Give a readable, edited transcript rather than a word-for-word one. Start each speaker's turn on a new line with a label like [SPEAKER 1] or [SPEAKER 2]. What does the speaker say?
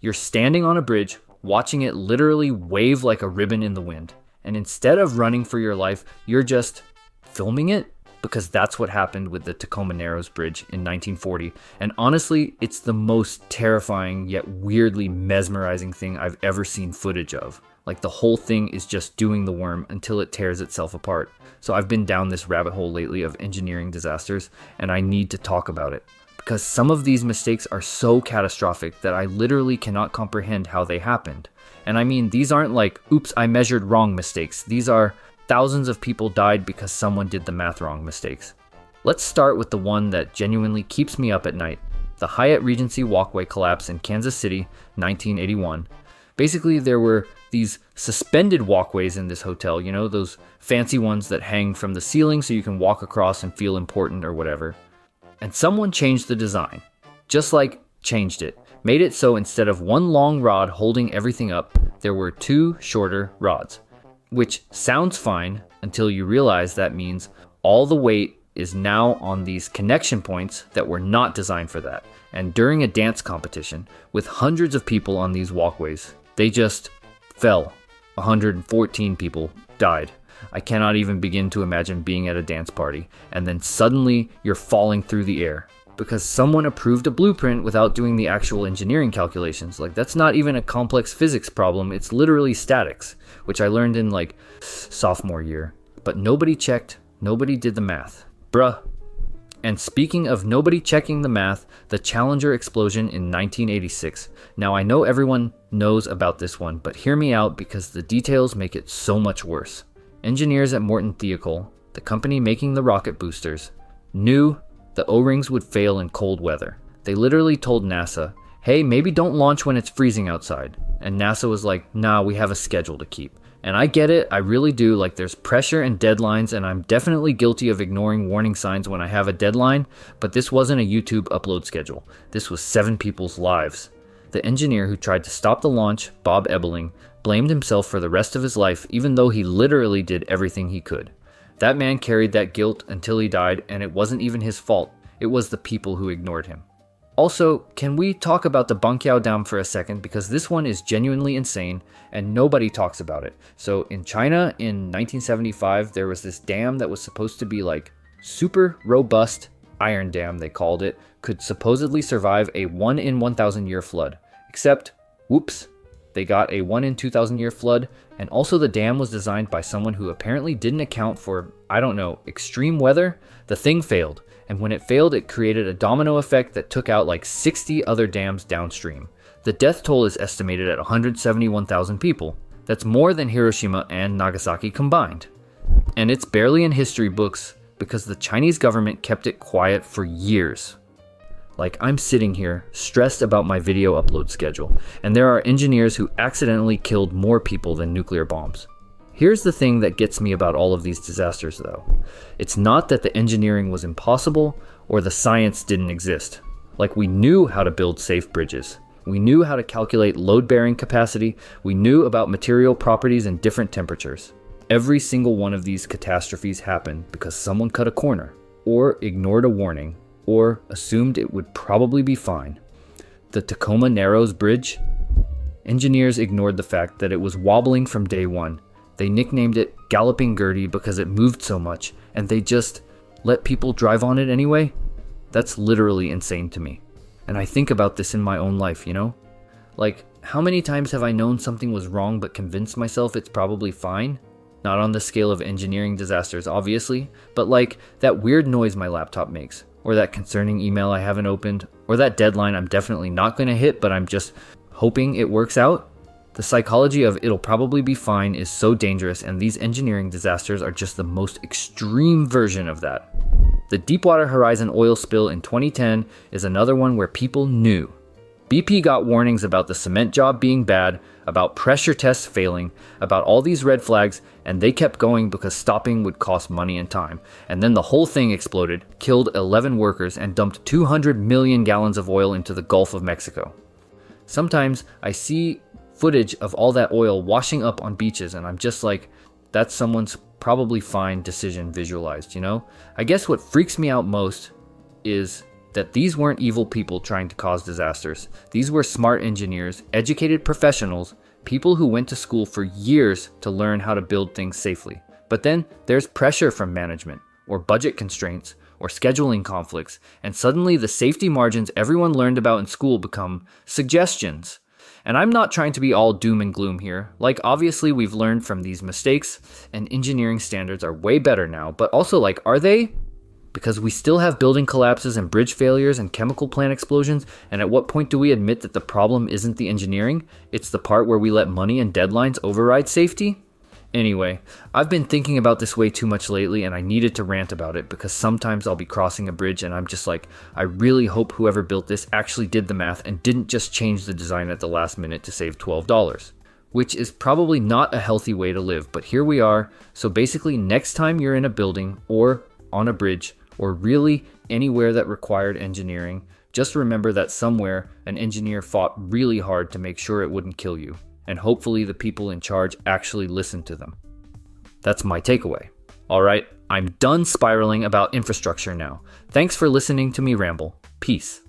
[SPEAKER 1] You're standing on a bridge, watching it literally wave like a ribbon in the wind. And instead of running for your life, you're just filming it, because that's what happened with the Tacoma Narrows Bridge in 1940. And honestly, it's the most terrifying yet weirdly mesmerizing thing I've ever seen footage of. Like, the whole thing is just doing the worm until it tears itself apart. So I've been down this rabbit hole lately of engineering disasters, and I need to talk about it. Because some of these mistakes are so catastrophic that I literally cannot comprehend how they happened. And I mean, these aren't like, oops, I measured wrong mistakes. These are thousands of people died because someone did the math wrong mistakes. Let's start with the one that genuinely keeps me up at night. The Hyatt Regency walkway collapse in Kansas City, 1981. Basically, there were these suspended walkways in this hotel, you know, those fancy ones that hang from the ceiling so you can walk across and feel important or whatever. And someone changed the design. Just like changed it. Made it so instead of one long rod holding everything up, there were two shorter rods. Which sounds fine until you realize that means all the weight is now on these connection points that were not designed for that. And during a dance competition with hundreds of people on these walkways, they just fell. 114 people died. I cannot even begin to imagine being at a dance party and then suddenly you're falling through the air because someone approved a blueprint without doing the actual engineering calculations. Like, that's not even a complex physics problem. It's literally statics, which I learned in like sophomore year. But nobody checked, nobody did the math. Bruh. And speaking of nobody checking the math, the Challenger explosion in 1986. Now, I know everyone knows about this one, but hear me out because the details make it so much worse. Engineers at Morton Thiokol, the company making the rocket boosters, knew the O-rings would fail in cold weather. They literally told NASA, hey, maybe don't launch when it's freezing outside. And NASA was like, nah, we have a schedule to keep. And I get it, I really do. Like, there's pressure and deadlines, and I'm definitely guilty of ignoring warning signs when I have a deadline, but this wasn't a YouTube upload schedule. This was 7 people's lives. The engineer who tried to stop the launch, Bob Ebeling, blamed himself for the rest of his life, even though he literally did everything he could. That man carried that guilt until he died, and it wasn't even his fault. It was the people who ignored him. Also, can we talk about the Banqiao Dam for a second, because this one is genuinely insane and nobody talks about it. So in China in 1975, there was this dam that was supposed to be like super robust iron dam, they called it, could supposedly survive a 1 in 1,000 year flood. Except, whoops, they got a 1 in 2,000 year flood, and also the dam was designed by someone who apparently didn't account for, I don't know, extreme weather. The thing failed. And when it failed, it created a domino effect that took out like 60 other dams downstream. The death toll is estimated at 171,000 people. That's more than Hiroshima and Nagasaki combined. And it's barely in history books because the Chinese government kept it quiet for years. Like, I'm sitting here stressed about my video upload schedule, and there are engineers who accidentally killed more people than nuclear bombs. Here's the thing that gets me about all of these disasters, though. It's not that the engineering was impossible or the science didn't exist. Like, we knew how to build safe bridges. We knew how to calculate load-bearing capacity. We knew about material properties and different temperatures. Every single one of these catastrophes happened because someone cut a corner, or ignored a warning, or assumed it would probably be fine. The Tacoma Narrows Bridge? Engineers ignored the fact that it was wobbling from day one. They nicknamed it Galloping Gertie because it moved so much, and they just let people drive on it anyway? That's literally insane to me. And I think about this in my own life, you know? Like, how many times have I known something was wrong but convinced myself it's probably fine? Not on the scale of engineering disasters, obviously, but like that weird noise my laptop makes, or that concerning email I haven't opened, or that deadline I'm definitely not going to hit but I'm just hoping it works out. The psychology of it'll probably be fine is so dangerous, and these engineering disasters are just the most extreme version of that. The Deepwater Horizon oil spill in 2010 is another one where people knew. BP got warnings about the cement job being bad, about pressure tests failing, about all these red flags, and they kept going because stopping would cost money and time. And then the whole thing exploded, killed 11 workers, and dumped 200 million gallons of oil into the Gulf of Mexico. Sometimes I see footage of all that oil washing up on beaches, and I'm just like, that's someone's probably fine decision visualized, you know? I guess what freaks me out most is that these weren't evil people trying to cause disasters. These were smart engineers, educated professionals, people who went to school for years to learn how to build things safely. But then there's pressure from management, or budget constraints, or scheduling conflicts, and suddenly the safety margins everyone learned about in school become suggestions. And I'm not trying to be all doom and gloom here. Like, obviously we've learned from these mistakes, and engineering standards are way better now, but also, like, are they? Because we still have building collapses and bridge failures and chemical plant explosions, and at what point do we admit that the problem isn't the engineering, it's the part where we let money and deadlines override safety? Anyway, I've been thinking about this way too much lately, and I needed to rant about it because sometimes I'll be crossing a bridge and I'm just like, I really hope whoever built this actually did the math and didn't just change the design at the last minute to save $12. Which is probably not a healthy way to live, but here we are. So basically, next time you're in a building or on a bridge, or really anywhere that required engineering, just remember that somewhere an engineer fought really hard to make sure it wouldn't kill you, and hopefully the people in charge actually listened to them. That's my takeaway. All right, I'm done spiraling about infrastructure now. Thanks for listening to me ramble. Peace.